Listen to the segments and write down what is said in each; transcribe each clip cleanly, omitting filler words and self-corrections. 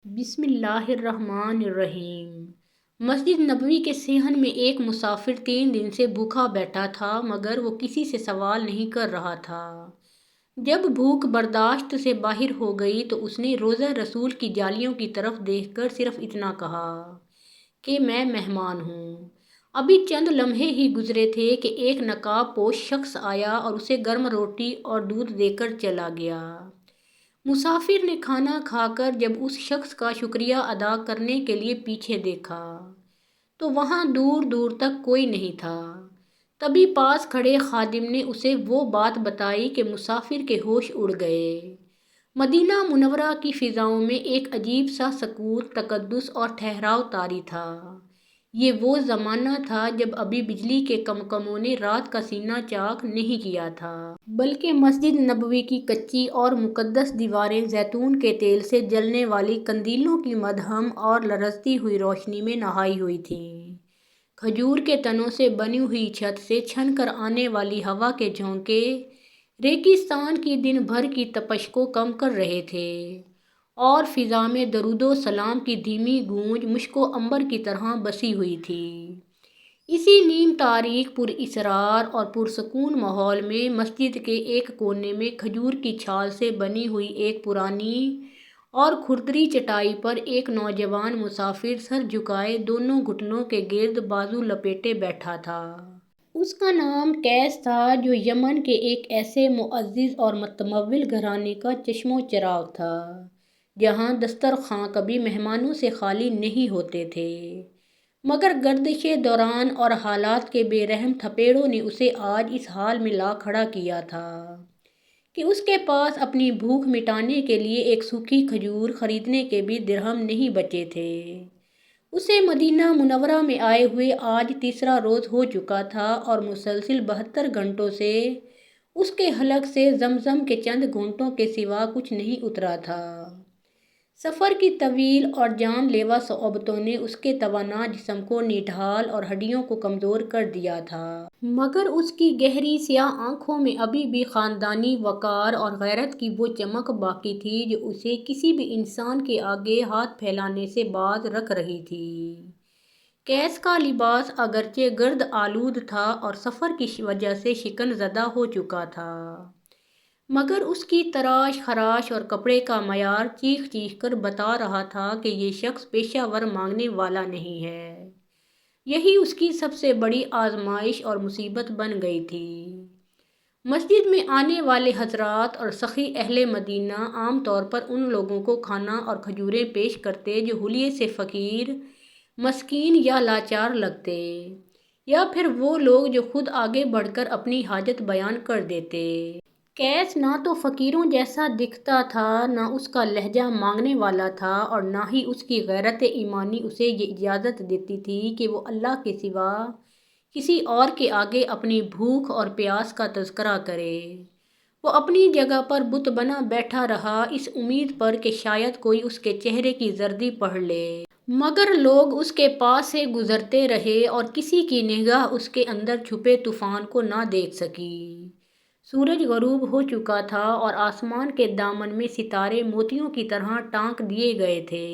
بسم اللہ الرحمن الرحیم۔ مسجد نبوی کے صحن میں ایک مسافر 3 دن سے بھوکا بیٹھا تھا، مگر وہ کسی سے سوال نہیں کر رہا تھا۔ جب بھوک برداشت سے باہر ہو گئی تو اس نے روضہ رسول کی جالیوں کی طرف دیکھ کر صرف اتنا کہا کہ میں مہمان ہوں۔ ابھی چند لمحے ہی گزرے تھے کہ ایک نقاب پوش شخص آیا اور اسے گرم روٹی اور دودھ دے کر چلا گیا۔ مسافر نے کھانا کھا کر جب اس شخص کا شکریہ ادا کرنے کے لیے پیچھے دیکھا تو وہاں دور دور تک کوئی نہیں تھا۔ تبھی پاس کھڑے خادم نے اسے وہ بات بتائی کہ مسافر کے ہوش اڑ گئے۔ مدینہ منورہ کی فضاؤں میں ایک عجیب سا سکون، تقدس اور ٹھہراؤ طاری تھا۔ یہ وہ زمانہ تھا جب ابھی بجلی کے کمکموں نے رات کا سینہ چاک نہیں کیا تھا، بلکہ مسجد نبوی کی کچی اور مقدس دیواریں زیتون کے تیل سے جلنے والی قندیلوں کی مدھم اور لرزتی ہوئی روشنی میں نہائی ہوئی تھیں۔ کھجور کے تنوں سے بنی ہوئی چھت سے چھن کر آنے والی ہوا کے جھونکے ریگستان کی دن بھر کی تپش کو کم کر رہے تھے، اور فضا میں درود و سلام کی دھیمی گونج مشک و عنبر کی طرح بسی ہوئی تھی۔ اسی نیم تاریک، پر اسرار اور پرسکون ماحول میں مسجد کے ایک کونے میں کھجور کی چھال سے بنی ہوئی ایک پرانی اور کھردری چٹائی پر ایک نوجوان مسافر سر جھکائے دونوں گھٹنوں کے گرد بازو لپیٹے بیٹھا تھا۔ اس کا نام قیس تھا، جو یمن کے ایک ایسے معزز اور متمول گھرانے کا چشم و چراغ تھا جہاں دسترخواں کبھی مہمانوں سے خالی نہیں ہوتے تھے۔ مگر گردش دوران اور حالات کے بے رحم تھپیڑوں نے اسے آج اس حال میں لا کھڑا کیا تھا کہ اس کے پاس اپنی بھوک مٹانے کے لیے ایک سوکھی کھجور خریدنے کے بھی درہم نہیں بچے تھے۔ اسے مدینہ منورہ میں آئے ہوئے آج تیسرا روز ہو چکا تھا اور مسلسل 72 گھنٹوں سے اس کے حلق سے زمزم کے چند گھونٹوں کے سوا کچھ نہیں اترا تھا۔ سفر کی طویل اور جان لیوا صعوبتوں نے اس کے توانا جسم کو نڈھال اور ہڈیوں کو کمزور کر دیا تھا، مگر اس کی گہری سیاہ آنکھوں میں ابھی بھی خاندانی وقار اور غیرت کی وہ چمک باقی تھی جو اسے کسی بھی انسان کے آگے ہاتھ پھیلانے سے باز رکھ رہی تھی۔ قیس کا لباس اگرچہ گرد آلود تھا اور سفر کی وجہ سے شکن زدہ ہو چکا تھا، مگر اس کی تراش خراش اور کپڑے کا معیار چیخ چیخ کر بتا رہا تھا کہ یہ شخص پیشہ ور مانگنے والا نہیں ہے۔ یہی اس کی سب سے بڑی آزمائش اور مصیبت بن گئی تھی۔ مسجد میں آنے والے حضرات اور سخی اہل مدینہ عام طور پر ان لوگوں کو کھانا اور کھجوریں پیش کرتے جو حلیے سے فقیر، مسکین یا لاچار لگتے، یا پھر وہ لوگ جو خود آگے بڑھ کر اپنی حاجت بیان کر دیتے۔ قیس نہ تو فقیروں جیسا دکھتا تھا، نہ اس کا لہجہ مانگنے والا تھا، اور نہ ہی اس کی غیرت ایمانی اسے یہ اجازت دیتی تھی کہ وہ اللہ کے سوا کسی اور کے آگے اپنی بھوک اور پیاس کا تذکرہ کرے۔ وہ اپنی جگہ پر بت بنا بیٹھا رہا، اس امید پر کہ شاید کوئی اس کے چہرے کی زردی پڑھ لے، مگر لوگ اس کے پاس سے گزرتے رہے اور کسی کی نگاہ اس کے اندر چھپے طوفان کو نہ دیکھ سکی۔ سورج غروب ہو چکا تھا اور آسمان کے دامن میں ستارے موتیوں کی طرح ٹانک دیے گئے تھے۔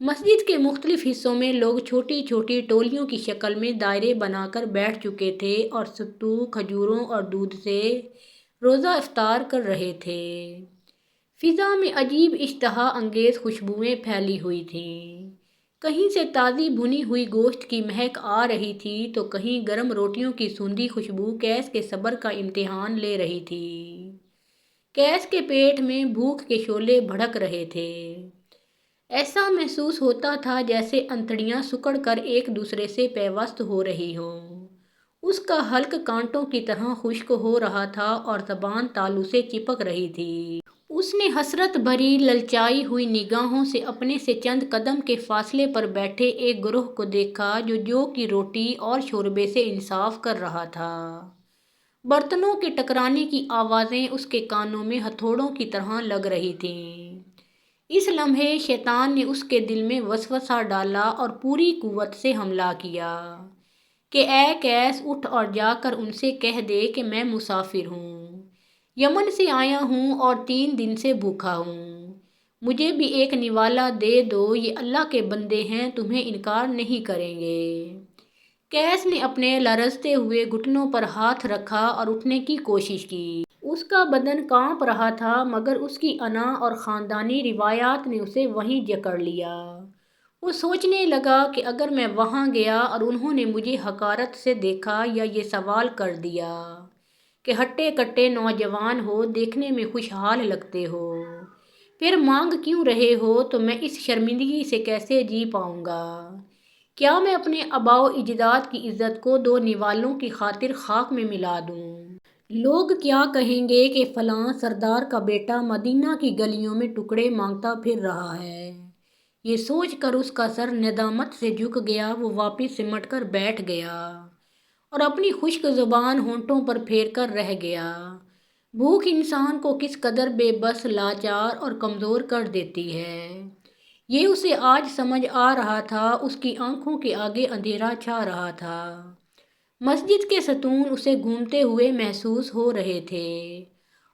مسجد کے مختلف حصوں میں لوگ چھوٹی چھوٹی ٹولیوں کی شکل میں دائرے بنا کر بیٹھ چکے تھے اور ستو، کھجوروں اور دودھ سے روزہ افطار کر رہے تھے۔ فضا میں عجیب اشتہا انگیز خوشبوئیں پھیلی ہوئی تھیں۔ کہیں سے تازی بھنی ہوئی گوشت کی مہک آ رہی تھی تو کہیں گرم روٹیوں کی سوندھی خوشبو قیس کے صبر کا امتحان لے رہی تھی۔ قیس کے پیٹ میں بھوک کے شعلے بھڑک رہے تھے۔ ایسا محسوس ہوتا تھا جیسے انتڑیاں سکڑ کر ایک دوسرے سے پیوست ہو رہی ہوں۔ اس کا حلق کانٹوں کی طرح خشک ہو رہا تھا اور زبان تالو سے چپک رہی تھی۔ اس نے حسرت بھری للچائی ہوئی نگاہوں سے اپنے سے چند قدم کے فاصلے پر بیٹھے ایک گروہ کو دیکھا جو جو کی روٹی اور شوربے سے انصاف کر رہا تھا۔ برتنوں کے ٹکرانے کی آوازیں اس کے کانوں میں ہتھوڑوں کی طرح لگ رہی تھیں۔ اس لمحے شیطان نے اس کے دل میں وسوسہ ڈالا اور پوری قوت سے حملہ کیا کہ اے قیس، اٹھ اور جا کر ان سے کہہ دے کہ میں مسافر ہوں، یمن سے آیا ہوں اور 3 دن سے بھوکا ہوں۔ مجھے بھی ایک نوالا دے دو، یہ اللہ کے بندے ہیں، تمہیں انکار نہیں کریں گے۔ کیس نے اپنے لرزتے ہوئے گھٹنوں پر ہاتھ رکھا اور اٹھنے کی کوشش کی۔ اس کا بدن کانپ رہا تھا، مگر اس کی انا اور خاندانی روایات نے اسے وہیں جکڑ لیا۔ وہ سوچنے لگا کہ اگر میں وہاں گیا اور انہوں نے مجھے حقارت سے دیکھا یا یہ سوال کر دیا کہ ہٹے کٹے نوجوان ہو، دیکھنے میں خوشحال لگتے ہو، پھر مانگ کیوں رہے ہو، تو میں اس شرمندگی سے کیسے جی پاؤں گا؟ کیا میں اپنے آباء و اجداد کی عزت کو دو نوالوں کی خاطر خاک میں ملا دوں؟ لوگ کیا کہیں گے کہ فلاں سردار کا بیٹا مدینہ کی گلیوں میں ٹکڑے مانگتا پھر رہا ہے؟ یہ سوچ کر اس کا سر ندامت سے جھک گیا۔ وہ واپس سمٹ کر بیٹھ گیا اور اپنی خشک زبان ہونٹوں پر پھیر کر رہ گیا۔ بھوک انسان کو کس قدر بے بس، لاچار اور کمزور کر دیتی ہے، یہ اسے آج سمجھ آ رہا تھا۔ اس کی آنکھوں کے آگے اندھیرا چھا رہا تھا۔ مسجد کے ستون اسے گھومتے ہوئے محسوس ہو رہے تھے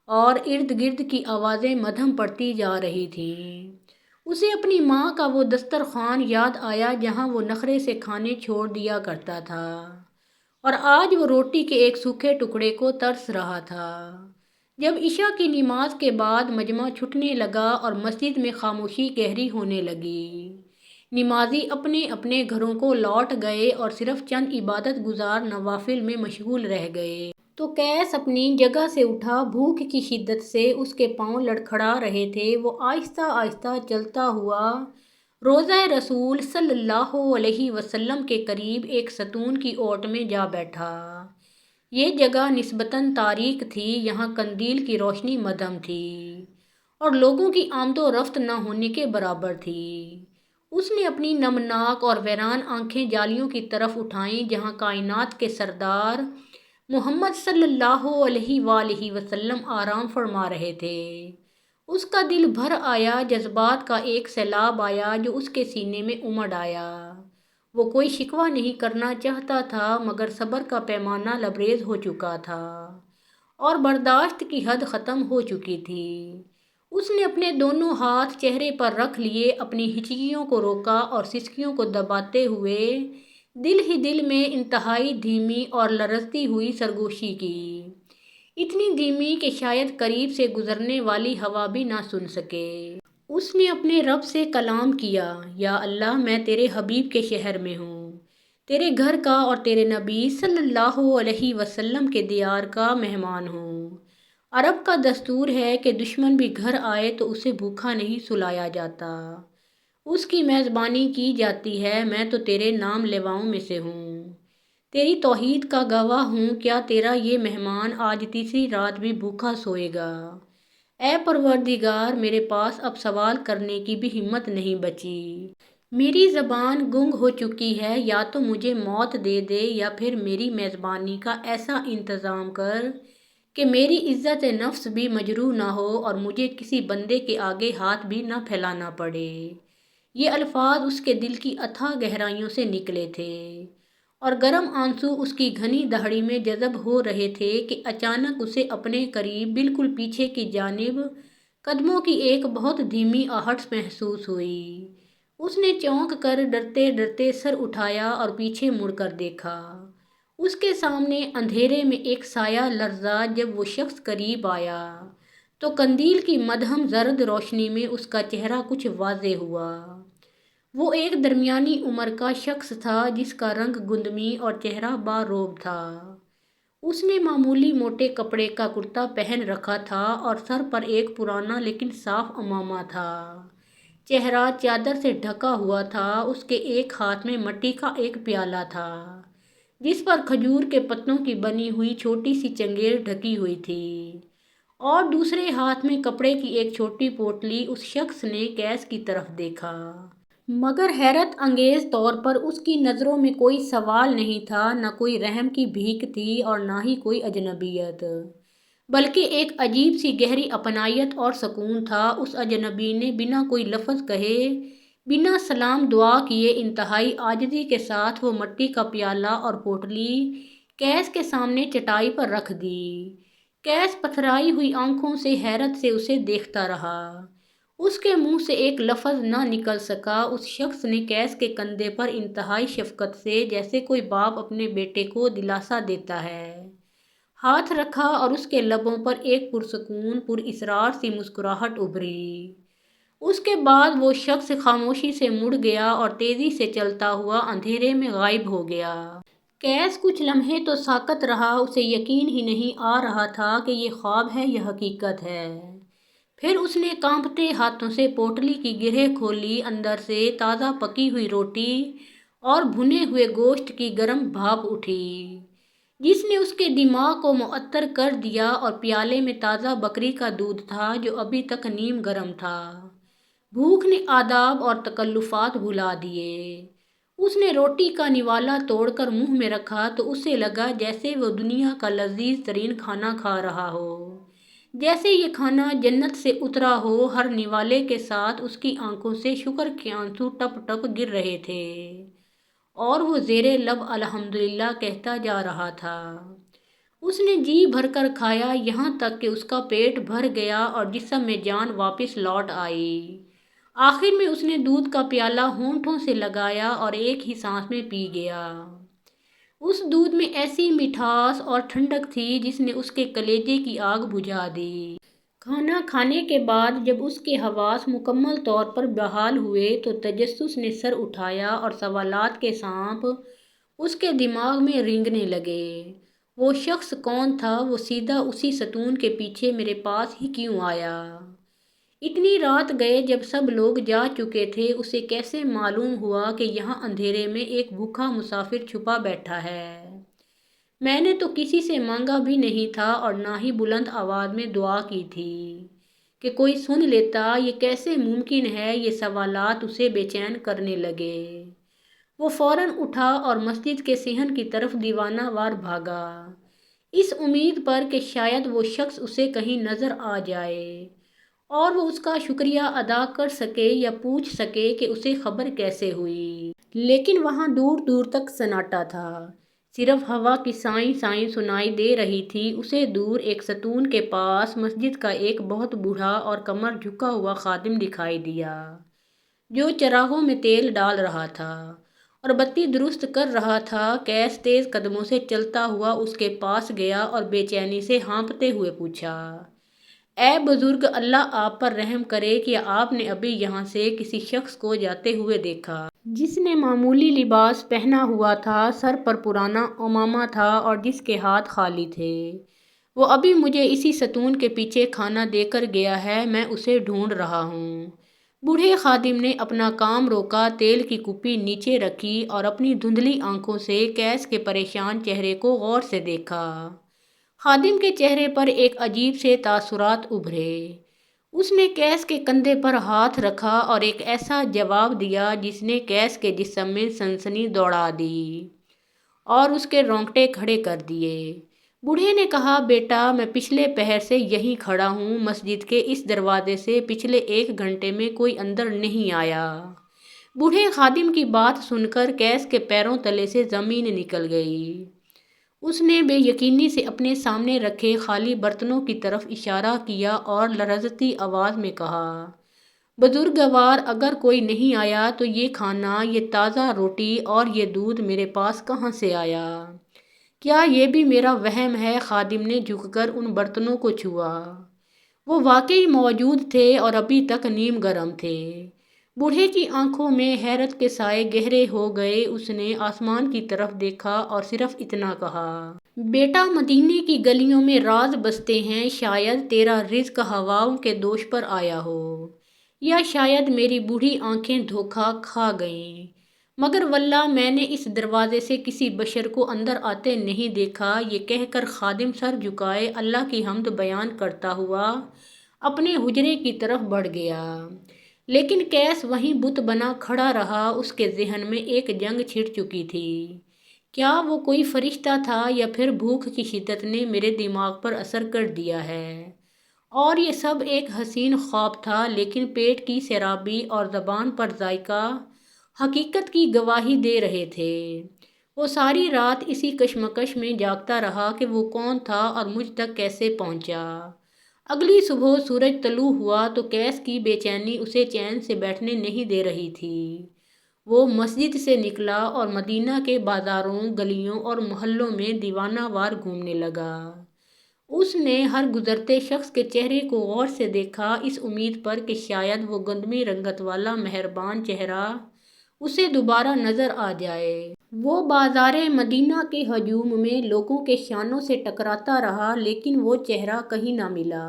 اور ارد گرد کی آوازیں مدھم پڑتی جا رہی تھیں۔ اسے اپنی ماں کا وہ دسترخوان یاد آیا جہاں وہ نخرے سے کھانے چھوڑ دیا کرتا تھا، اور آج وہ روٹی کے ایک سوکھے ٹکڑے کو ترس رہا تھا۔ جب عشاء کی نماز کے بعد مجمع چھٹنے لگا اور مسجد میں خاموشی گہری ہونے لگی، نمازی اپنے اپنے گھروں کو لوٹ گئے اور صرف چند عبادت گزار نوافل میں مشغول رہ گئے، تو کیس اپنی جگہ سے اٹھا۔ بھوک کی شدت سے اس کے پاؤں لڑکھڑا رہے تھے۔ وہ آہستہ آہستہ چلتا ہوا روضہ رسول صلی اللہ علیہ وسلم کے قریب ایک ستون کی اوٹ میں جا بیٹھا۔ یہ جگہ نسبتاً تاریک تھی، یہاں قندیل کی روشنی مدھم تھی اور لوگوں کی آمد و رفت نہ ہونے کے برابر تھی۔ اس نے اپنی نمناک اور ویران آنکھیں جالیوں کی طرف اٹھائیں جہاں کائنات کے سردار محمد صلی اللہ علیہ وآلہ وسلم آرام فرما رہے تھے۔ اس کا دل بھر آیا، جذبات کا ایک سیلاب آیا جو اس کے سینے میں امڈ آیا۔ وہ کوئی شکوہ نہیں کرنا چاہتا تھا، مگر صبر کا پیمانہ لبریز ہو چکا تھا اور برداشت کی حد ختم ہو چکی تھی۔ اس نے اپنے دونوں ہاتھ چہرے پر رکھ لیے، اپنی ہچکیوں کو روکا اور سسکیوں کو دباتے ہوئے دل ہی دل میں انتہائی دھیمی اور لرزتی ہوئی سرگوشی کی، اتنی دھیمی کہ شاید قریب سے گزرنے والی ہوا بھی نہ سن سکے۔ اس نے اپنے رب سے کلام کیا، یا اللہ، میں تیرے حبیب کے شہر میں ہوں، تیرے گھر کا اور تیرے نبی صلی اللہ علیہ وسلم کے دیار کا مہمان ہوں۔ عرب کا دستور ہے کہ دشمن بھی گھر آئے تو اسے بھوکا نہیں سلایا جاتا، اس کی میزبانی کی جاتی ہے۔ میں تو تیرے نام لیواؤں میں سے ہوں، تیری توحید کا گواہ ہوں۔ کیا تیرا یہ مہمان آج تیسری رات بھی بھوکا سوئے گا؟ اے پروردگار، میرے پاس اب سوال کرنے کی بھی ہمت نہیں بچی۔ میری زبان گنگ ہو چکی ہے، یا تو مجھے موت دے دے یا پھر میری میزبانی کا ایسا انتظام کر کہ میری عزت نفس بھی مجروح نہ ہو اور مجھے کسی بندے کے آگے ہاتھ بھی نہ پھیلانا پڑے۔ یہ الفاظ اس کے دل کی اتھاہ گہرائیوں سے نکلے تھے اور گرم آنسو اس کی گھنی دہڑی میں جذب ہو رہے تھے کہ اچانک اسے اپنے قریب بالکل پیچھے کی جانب قدموں کی ایک بہت دھیمی آہٹ محسوس ہوئی۔ اس نے چونک کر ڈرتے ڈرتے سر اٹھایا اور پیچھے مڑ کر دیکھا۔ اس کے سامنے اندھیرے میں ایک سایہ لرزا۔ جب وہ شخص قریب آیا تو قندیل کی مدھم زرد روشنی میں اس کا چہرہ کچھ واضح ہوا۔ وہ ایک درمیانی عمر کا شخص تھا جس کا رنگ گندمی اور چہرہ باروب تھا۔ اس نے معمولی موٹے کپڑے کا کرتا پہن رکھا تھا اور سر پر ایک پرانا لیکن صاف عمامہ تھا۔ چہرہ چادر سے ڈھکا ہوا تھا۔ اس کے ایک ہاتھ میں مٹی کا ایک پیالہ تھا جس پر کھجور کے پتوں کی بنی ہوئی چھوٹی سی چنگیز ڈھکی ہوئی تھی، اور دوسرے ہاتھ میں کپڑے کی ایک چھوٹی پوٹلی۔ اس شخص نے کیس کی طرف دیکھا، مگر حیرت انگیز طور پر اس کی نظروں میں کوئی سوال نہیں تھا، نہ کوئی رحم کی بھیک تھی اور نہ ہی کوئی اجنبیت، بلکہ ایک عجیب سی گہری اپنائیت اور سکون تھا۔ اس اجنبی نے بنا کوئی لفظ کہے، بنا سلام دعا کیے، انتہائی عاجزی کے ساتھ وہ مٹی کا پیالہ اور پوٹلی کیس کے سامنے چٹائی پر رکھ دی۔ کیس پتھرائی ہوئی آنکھوں سے حیرت سے اسے دیکھتا رہا۔ اس کے منہ سے ایک لفظ نہ نکل سکا۔ اس شخص نے کیس کے کندھے پر انتہائی شفقت سے، جیسے کوئی باپ اپنے بیٹے کو دلاسا دیتا ہے، ہاتھ رکھا اور اس کے لبوں پر ایک پرسکون، پراسرار سی مسکراہٹ ابھری۔ اس کے بعد وہ شخص خاموشی سے مڑ گیا اور تیزی سے چلتا ہوا اندھیرے میں غائب ہو گیا۔ کیس کچھ لمحے تو ساکت رہا، اسے یقین ہی نہیں آ رہا تھا کہ یہ خواب ہے یا حقیقت ہے۔ پھر اس نے کانپتے ہاتھوں سے پوٹلی کی گرہ کھولی، اندر سے تازہ پکی ہوئی روٹی اور بھنے ہوئے گوشت کی گرم بھاپ اٹھی، جس نے اس کے دماغ کو معطر کر دیا، اور پیالے میں تازہ بکری کا دودھ تھا جو ابھی تک نیم گرم تھا۔ بھوک نے آداب اور تکلفات بھلا دیے۔ اس نے روٹی کا نوالا توڑ کر منہ میں رکھا تو اسے لگا جیسے وہ دنیا کا لذیذ ترین کھانا کھا رہا ہو، جیسے یہ کھانا جنت سے اترا ہو۔ ہر نوالے کے ساتھ اس کی آنکھوں سے شکر کے آنسو ٹپ ٹپ گر رہے تھے، اور وہ زیر لب الحمدللہ کہتا جا رہا تھا۔ اس نے جی بھر کر کھایا، یہاں تک کہ اس کا پیٹ بھر گیا اور جسم میں جان واپس لوٹ آئی۔ آخر میں اس نے دودھ کا پیالہ ہونٹوں سے لگایا اور ایک ہی سانس میں پی گیا۔ اس دودھ میں ایسی مٹھاس اور ٹھنڈک تھی جس نے اس کے کلیجے کی آگ بجھا دی۔ کھانا کھانے کے بعد جب اس کے حواس مکمل طور پر بحال ہوئے تو تجسس نے سر اٹھایا اور سوالات کے سانپ اس کے دماغ میں رینگنے لگے۔ وہ شخص کون تھا؟ وہ سیدھا اسی ستون کے پیچھے میرے پاس ہی کیوں آیا؟ اتنی رات گئے جب سب لوگ جا چکے تھے، اسے کیسے معلوم ہوا کہ یہاں اندھیرے میں ایک بھوکا مسافر چھپا بیٹھا ہے؟ میں نے تو کسی سے مانگا بھی نہیں تھا اور نہ ہی بلند آواز میں دعا کی تھی کہ کوئی سن لیتا۔ یہ کیسے ممکن ہے؟ یہ سوالات اسے بے چین کرنے لگے۔ وہ فوراً اٹھا اور مسجد کے صحن کی طرف دیوانہ وار بھاگا، اس امید پر کہ شاید وہ شخص اسے کہیں نظر آ جائے اور وہ اس کا شکریہ ادا کر سکے یا پوچھ سکے کہ اسے خبر کیسے ہوئی۔ لیکن وہاں دور دور تک سناٹا تھا، صرف ہوا کی سائیں سائیں سنائی دے رہی تھی۔ اسے دور ایک ستون کے پاس مسجد کا ایک بہت بوڑھا اور کمر جھکا ہوا خادم دکھائی دیا، جو چراغوں میں تیل ڈال رہا تھا اور بتی درست کر رہا تھا۔ کیس تیز قدموں سے چلتا ہوا اس کے پاس گیا اور بے چینی سے ہانپتے ہوئے پوچھا، اے بزرگ، اللہ آپ پر رحم کرے، کیا آپ نے ابھی یہاں سے کسی شخص کو جاتے ہوئے دیکھا جس نے معمولی لباس پہنا ہوا تھا، سر پر پرانا عمامہ تھا اور جس کے ہاتھ خالی تھے؟ وہ ابھی مجھے اسی ستون کے پیچھے کھانا دے کر گیا ہے، میں اسے ڈھونڈ رہا ہوں۔ بوڑھے خادم نے اپنا کام روکا، تیل کی کپی نیچے رکھی اور اپنی دھندلی آنکھوں سے کیس کے پریشان چہرے کو غور سے دیکھا۔ خادم کے چہرے پر ایک عجیب سے تاثرات ابھرے۔ اس نے کیس کے کندھے پر ہاتھ رکھا اور ایک ایسا جواب دیا جس نے کیس کے جسم میں سنسنی دوڑا دی اور اس کے رونگٹے کھڑے کر دیے۔ بوڑھے نے کہا، بیٹا، میں پچھلے پہر سے یہیں کھڑا ہوں، مسجد کے اس دروازے سے پچھلے 1 گھنٹے میں کوئی اندر نہیں آیا۔ بوڑھے خادم کی بات سن کر کیس کے پیروں تلے سے زمین نکل گئی۔ اس نے بے یقینی سے اپنے سامنے رکھے خالی برتنوں کی طرف اشارہ کیا اور لرزتی آواز میں کہا، بزرگوار، اگر کوئی نہیں آیا تو یہ کھانا، یہ تازہ روٹی اور یہ دودھ میرے پاس کہاں سے آیا؟ کیا یہ بھی میرا وہم ہے؟ خادم نے جھک کر ان برتنوں کو چھوا۔ وہ واقعی موجود تھے اور ابھی تک نیم گرم تھے۔ بوڑھے کی آنکھوں میں حیرت کے سائے گہرے ہو گئے۔ اس نے آسمان کی طرف دیکھا اور صرف اتنا کہا، بیٹا، مدینے کی گلیوں میں راز بستے ہیں، شاید تیرا رزق ہواؤں کے دوش پر آیا ہو، یا شاید میری بوڑھی آنکھیں دھوکہ کھا گئیں، مگر واللہ میں نے اس دروازے سے کسی بشر کو اندر آتے نہیں دیکھا۔ یہ کہہ کر خادم سر جھکائے اللہ کی حمد بیان کرتا ہوا اپنے حجرے کی طرف بڑھ گیا۔ لیکن کیس وہیں بت بنا کھڑا رہا۔ اس کے ذہن میں ایک جنگ چھڑ چکی تھی، کیا وہ کوئی فرشتہ تھا یا پھر بھوک کی شدت نے میرے دماغ پر اثر کر دیا ہے اور یہ سب ایک حسین خواب تھا؟ لیکن پیٹ کی سیرابی اور زبان پر ذائقہ حقیقت کی گواہی دے رہے تھے۔ وہ ساری رات اسی کشمکش میں جاگتا رہا کہ وہ کون تھا اور مجھ تک کیسے پہنچا۔ اگلی صبح سورج طلوع ہوا تو کیس کی بے چینی اسے چین سے بیٹھنے نہیں دے رہی تھی۔ وہ مسجد سے نکلا اور مدینہ کے بازاروں، گلیوں اور محلوں میں دیوانہ وار گھومنے لگا۔ اس نے ہر گزرتے شخص کے چہرے کو غور سے دیکھا، اس امید پر کہ شاید وہ گندمی رنگت والا مہربان چہرہ اسے دوبارہ نظر آ جائے۔ وہ بازار مدینہ کے ہجوم میں لوگوں کے شانوں سے ٹکراتا رہا، لیکن وہ چہرہ کہیں نہ ملا۔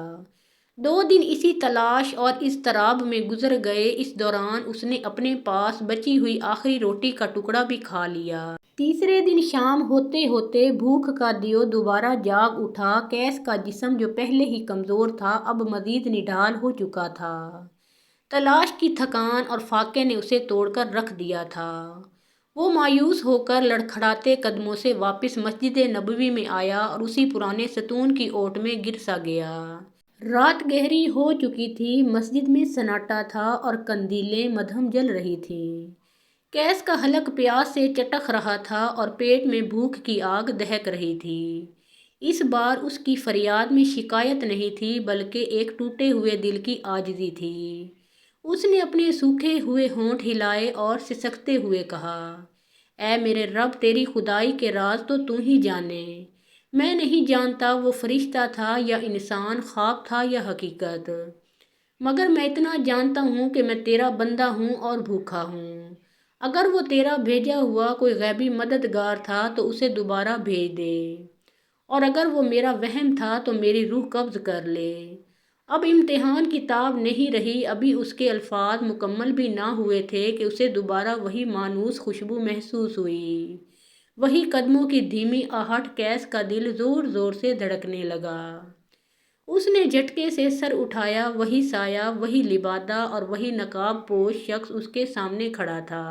2 دن اسی تلاش اور اضطراب میں گزر گئے۔ اس دوران اس نے اپنے پاس بچی ہوئی آخری روٹی کا ٹکڑا بھی کھا لیا۔ تیسرے دن شام ہوتے ہوتے بھوک کا دیو دوبارہ جاگ اٹھا۔ کیس کا جسم جو پہلے ہی کمزور تھا اب مزید نڈھال ہو چکا تھا۔ تلاش کی تھکان اور فاقے نے اسے توڑ کر رکھ دیا تھا۔ وہ مایوس ہو کر لڑکھڑاتے قدموں سے واپس مسجد نبوی میں آیا اور اسی پرانے ستون کی اوٹ میں گر سا گیا۔ رات گہری ہو چکی تھی، مسجد میں سناٹا تھا اور قندیلیں مدھم جل رہی تھیں۔ کیس کا حلق پیاس سے چٹخ رہا تھا اور پیٹ میں بھوک کی آگ دہک رہی تھی۔ اس بار اس کی فریاد میں شکایت نہیں تھی بلکہ ایک ٹوٹے ہوئے دل کی عاجزی تھی۔ اس نے اپنے سوکھے ہوئے ہونٹ ہلائے اور سسکتے ہوئے کہا، اے میرے رب، تیری خدائی کے راز تو ہی جانے۔ میں نہیں جانتا وہ فرشتہ تھا یا انسان، خواب تھا یا حقیقت، مگر میں اتنا جانتا ہوں کہ میں تیرا بندہ ہوں اور بھوکا ہوں۔ اگر وہ تیرا بھیجا ہوا کوئی غیبی مددگار تھا تو اسے دوبارہ بھیج دے، اور اگر وہ میرا وہم تھا تو میری روح قبض کر لے۔ اب امتحان کی تاب نہیں رہی۔ ابھی اس کے الفاظ مکمل بھی نہ ہوئے تھے کہ اسے دوبارہ وہی مانوس خوشبو محسوس ہوئی، وہی قدموں کی دھیمی آہٹ۔ کیس کا دل زور زور سے دھڑکنے لگا۔ اس نے جھٹکے سے سر اٹھایا۔ وہی سایہ، وہی لبادہ اور وہی نقاب پوش شخص اس کے سامنے کھڑا تھا۔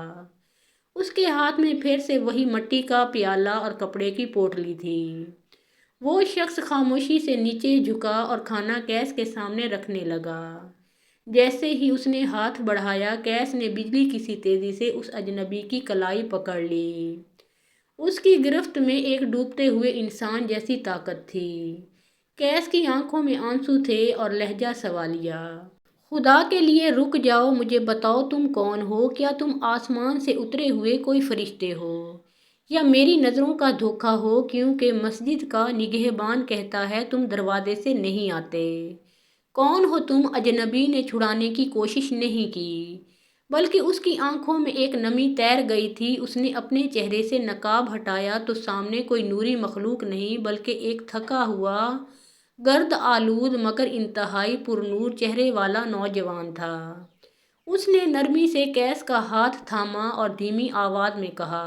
اس کے ہاتھ میں پھر سے وہی مٹی کا پیالہ اور کپڑے کی پوٹلی تھی۔ وہ شخص خاموشی سے نیچے جھکا اور کھانا کیس کے سامنے رکھنے لگا۔ جیسے ہی اس نے ہاتھ بڑھایا، کیس نے بجلی کی سی تیزی سے اس اجنبی کی کلائی پکڑ لی۔ اس کی گرفت میں ایک ڈوبتے ہوئے انسان جیسی طاقت تھی۔ کیس کی آنکھوں میں آنسو تھے اور لہجہ سوالیہ۔ خدا کے لیے رک جاؤ، مجھے بتاؤ تم کون ہو؟ کیا تم آسمان سے اترے ہوئے کوئی فرشتے ہو یا میری نظروں کا دھوکہ ہو؟ کیونکہ مسجد کا نگہبان کہتا ہے تم دروازے سے نہیں آتے۔ کون ہو تم؟ اجنبی نے چھڑانے کی کوشش نہیں کی، بلکہ اس کی آنکھوں میں ایک نمی تیر گئی تھی۔ اس نے اپنے چہرے سے نقاب ہٹایا تو سامنے کوئی نوری مخلوق نہیں بلکہ ایک تھکا ہوا، گرد آلود مگر انتہائی پرنور چہرے والا نوجوان تھا۔ اس نے نرمی سے کیس کا ہاتھ تھاما اور دھیمی آواز میں کہا،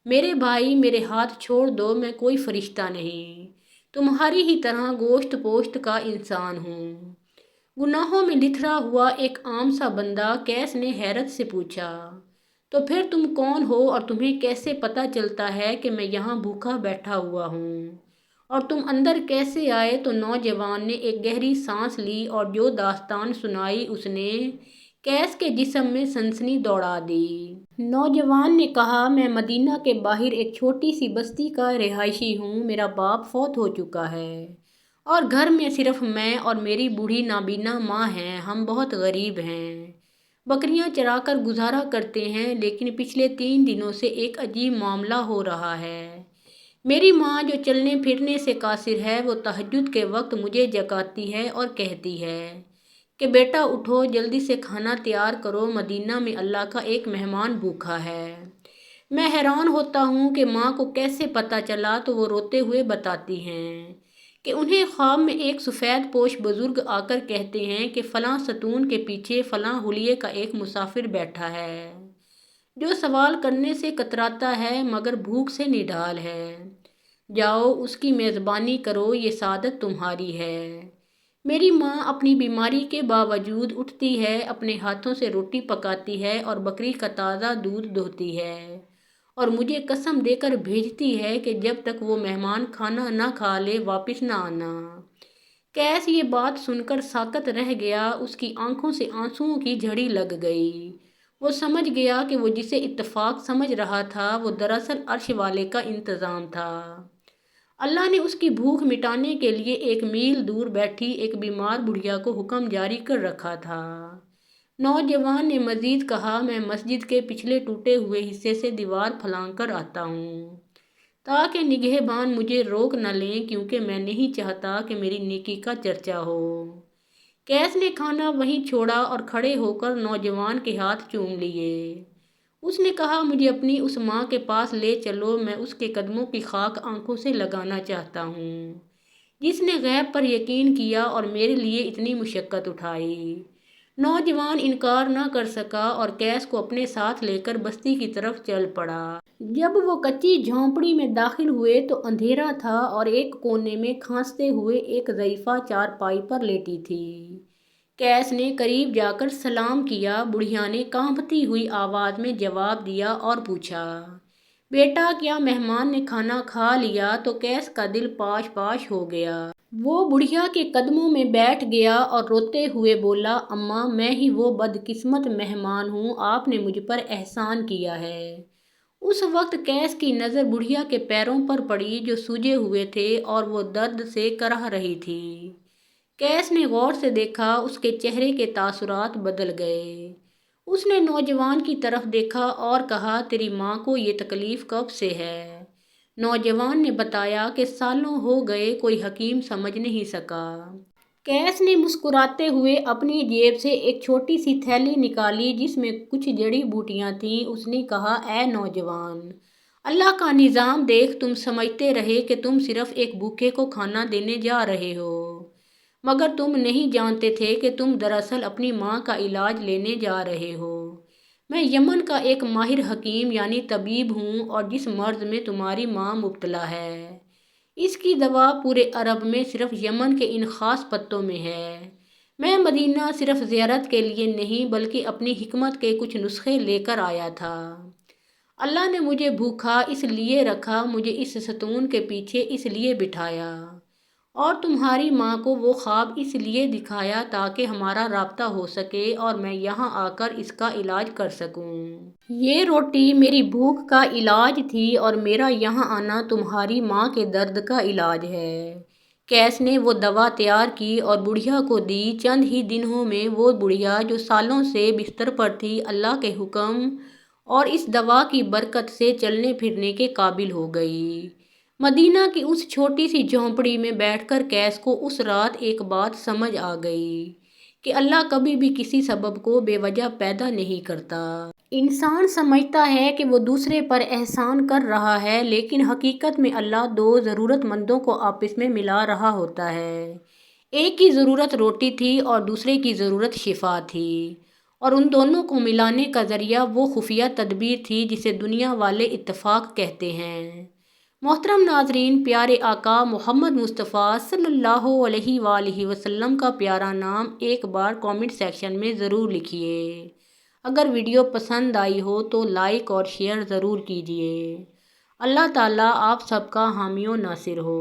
میرے بھائی، میرے ہاتھ چھوڑ دو، میں کوئی فرشتہ نہیں، تمہاری ہی طرح گوشت پوشت کا انسان ہوں، گناہوں میں لتھڑا ہوا ایک عام سا بندہ۔ کیس نے حیرت سے پوچھا، تو پھر تم کون ہو اور تمہیں کیسے پتہ چلتا ہے کہ میں یہاں بھوکا بیٹھا ہوا ہوں، اور تم اندر کیسے آئے؟ تو نوجوان نے ایک گہری سانس لی اور جو داستان سنائی اس نے کیس کے جسم میں سنسنی دوڑا دی۔ نوجوان نے کہا، میں مدینہ کے باہر ایک چھوٹی سی بستی کا رہائشی ہوں۔ میرا باپ فوت ہو چکا ہے اور گھر میں صرف میں اور میری بوڑھی نابینا ماں ہیں۔ ہم بہت غریب ہیں، بکریاں چرا کر گزارا کرتے ہیں، لیکن پچھلے 3 دنوں سے ایک عجیب معاملہ ہو رہا ہے۔ میری ماں جو چلنے پھرنے سے قاصر ہے، وہ تہجد کے وقت مجھے جگاتی ہے اور کہتی ہے کہ بیٹا اٹھو، جلدی سے کھانا تیار کرو، مدینہ میں اللہ کا ایک مہمان بھوکا ہے۔ میں حیران ہوتا ہوں کہ ماں کو کیسے پتہ چلا، تو وہ روتے ہوئے بتاتی ہیں کہ انہیں خواب میں ایک سفید پوش بزرگ آ کر کہتے ہیں کہ فلاں ستون کے پیچھے فلاں حلیے کا ایک مسافر بیٹھا ہے جو سوال کرنے سے کتراتا ہے مگر بھوک سے نڈھال ہے۔ جاؤ، اس کی میزبانی کرو، یہ سعادت تمہاری ہے۔ میری ماں اپنی بیماری کے باوجود اٹھتی ہے، اپنے ہاتھوں سے روٹی پکاتی ہے اور بکری کا تازہ دودھ دوہتی ہے، اور مجھے قسم دے کر بھیجتی ہے کہ جب تک وہ مہمان کھانا نہ کھا لے واپس نہ آنا۔ کیس یہ بات سن کر ساکت رہ گیا۔ اس کی آنکھوں سے آنسوؤں کی جھڑی لگ گئی۔ وہ سمجھ گیا کہ وہ جسے اتفاق سمجھ رہا تھا وہ دراصل عرش والے کا انتظام تھا۔ اللہ نے اس کی بھوک مٹانے کے لیے 1 میل دور بیٹھی ایک بیمار بڑھیا کو حکم جاری کر رکھا تھا۔ نوجوان نے مزید کہا، میں مسجد کے پچھلے ٹوٹے ہوئے حصے سے دیوار پھلانگ کر آتا ہوں تاکہ نگہبان مجھے روک نہ لیں، کیونکہ میں نہیں چاہتا کہ میری نیکی کا چرچا ہو۔ کیس نے کھانا وہیں چھوڑا اور کھڑے ہو کر نوجوان کے ہاتھ چوم لیے۔ اس نے کہا، مجھے اپنی اس ماں کے پاس لے چلو، میں اس کے قدموں کی خاک آنکھوں سے لگانا چاہتا ہوں جس نے غیب پر یقین کیا اور میرے لیے اتنی مشقت اٹھائی۔ نوجوان انکار نہ کر سکا اور کیس کو اپنے ساتھ لے کر بستی کی طرف چل پڑا۔ جب وہ کچی جھونپڑی میں داخل ہوئے تو اندھیرا تھا اور ایک کونے میں کھانستے ہوئے ایک ضعیفہ چارپائی پر لیٹی تھی۔ کیس نے قریب جا کر سلام کیا۔ بڑھیا نے کانپتی ہوئی آواز میں جواب دیا اور پوچھا، بیٹا کیا مہمان نے کھانا کھا لیا؟ تو کیس کا دل پاش پاش ہو گیا۔ وہ بڑھیا کے قدموں میں بیٹھ گیا اور روتے ہوئے بولا، اماں میں ہی وہ بدقسمت مہمان ہوں، آپ نے مجھ پر احسان کیا ہے۔ اس وقت کیس کی نظر بڑھیا کے پیروں پر پڑی جو سوجے ہوئے تھے اور وہ درد سے کرہ رہی تھی۔ کیس نے غور سے دیکھا، اس کے چہرے کے تاثرات بدل گئے۔ اس نے نوجوان کی طرف دیکھا اور کہا، تیری ماں کو یہ تکلیف کب سے ہے؟ نوجوان نے بتایا کہ سالوں ہو گئے، کوئی حکیم سمجھ نہیں سکا۔ کیس نے مسکراتے ہوئے اپنی جیب سے ایک چھوٹی سی تھیلی نکالی جس میں کچھ جڑی بوٹیاں تھیں۔ اس نے کہا، اے نوجوان، اللہ کا نظام دیکھ، تم سمجھتے رہے کہ تم صرف ایک بھوکے کو کھانا دینے جا رہے ہو، مگر تم نہیں جانتے تھے کہ تم دراصل اپنی ماں کا علاج لینے جا رہے ہو۔ میں یمن کا ایک ماہر حکیم یعنی طبیب ہوں، اور جس مرض میں تمہاری ماں مبتلا ہے اس کی دوا پورے عرب میں صرف یمن کے ان خاص پتوں میں ہے۔ میں مدینہ صرف زیارت کے لیے نہیں بلکہ اپنی حکمت کے کچھ نسخے لے کر آیا تھا۔ اللہ نے مجھے بھوکا اس لیے رکھا، مجھے اس ستون کے پیچھے اس لیے بٹھایا، اور تمہاری ماں کو وہ خواب اس لیے دکھایا تاکہ ہمارا رابطہ ہو سکے اور میں یہاں آ کر اس کا علاج کر سکوں۔ یہ روٹی میری بھوک کا علاج تھی اور میرا یہاں آنا تمہاری ماں کے درد کا علاج ہے۔ کیس نے وہ دوا تیار کی اور بڑھیا کو دی۔ چند ہی دنوں میں وہ بڑھیا جو سالوں سے بستر پر تھی، اللہ کے حکم اور اس دوا کی برکت سے چلنے پھرنے کے قابل ہو گئی۔ مدینہ کی اس چھوٹی سی جھونپڑی میں بیٹھ کر کیس کو اس رات ایک بات سمجھ آ گئی کہ اللہ کبھی بھی کسی سبب کو بے وجہ پیدا نہیں کرتا۔ انسان سمجھتا ہے کہ وہ دوسرے پر احسان کر رہا ہے، لیکن حقیقت میں اللہ دو ضرورت مندوں کو آپس میں ملا رہا ہوتا ہے۔ ایک کی ضرورت روٹی تھی اور دوسرے کی ضرورت شفا تھی، اور ان دونوں کو ملانے کا ذریعہ وہ خفیہ تدبیر تھی جسے دنیا والے اتفاق کہتے ہیں۔ محترم ناظرین، پیارے آقا محمد مصطفیٰ صلی اللہ علیہ وآلہ وسلم کا پیارا نام ایک بار کامنٹ سیکشن میں ضرور لکھیے۔ اگر ویڈیو پسند آئی ہو تو لائک اور شیئر ضرور کیجیے۔ اللہ تعالیٰ آپ سب کا حامی و ناصر ہو۔